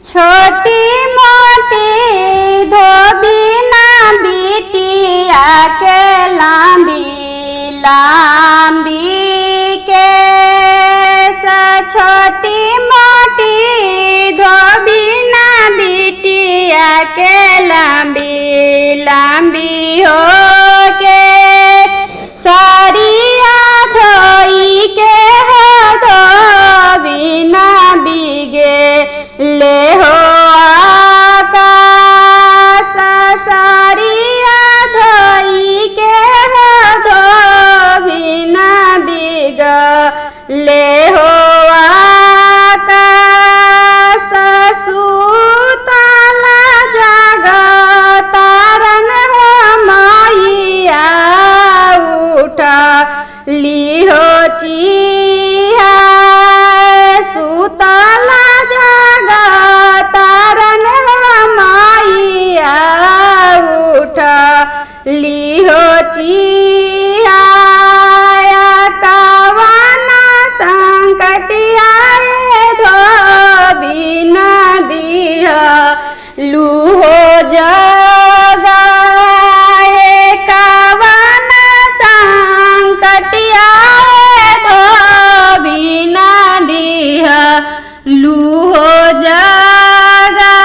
छोटी मोटी धोबी ना बिटिया के लांबी लांबी केस। छोटी मोटी धोबी ना बिटिया के लांबी लांबी हो के सारिया धोई के हो धोबी ना बिगे ले हो आकाश। सारिया धोई के हो धोबी ना बिग ले हो आकाश। सुतला जगतारन हो मैया उठा ली हो चिहा। सुतला जगतारन हो मैया उठा ली हो चिहा। कवन संकटिया धोबी ना दिया लू हो जगाए। कवन संकटिया धोबी ना दिया लू हो जगा।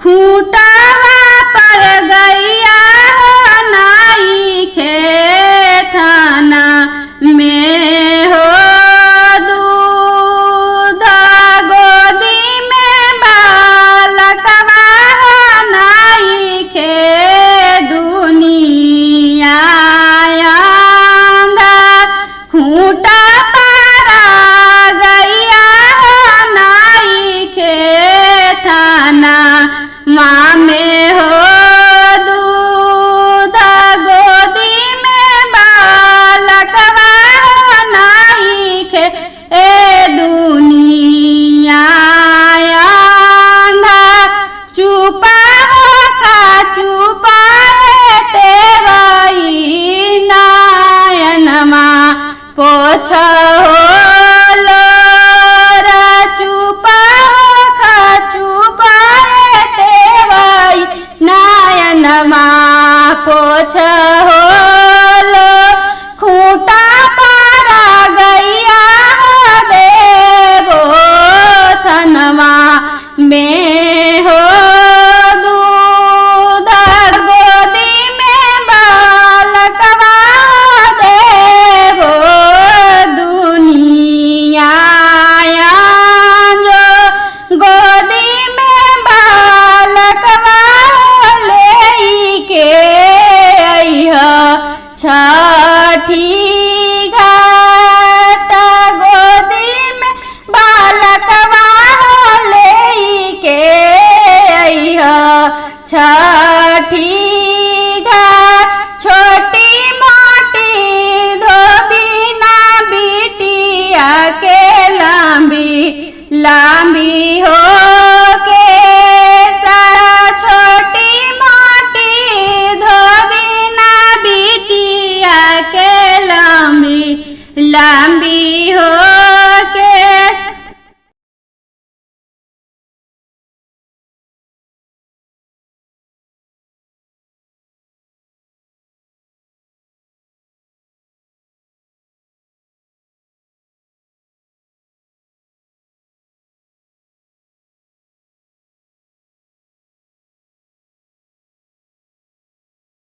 खूंटावा पर गैया नाई खेथाना में हो दूध। गोदी में बालकवा नाई खे दुनिया आंधा। खूंटा पारा गैया नाई खेथाना माँ में हो दूध। गोदी में बालकवा नाई खे दुनिया आंधा। चुपा हो खा चुपा तेवई नायनमा पोछ हो लोरा। चुपा हो खा चुपा तेवई नायनमा पोछ हो लो। खूंटा पारा गैया देवो थनवा में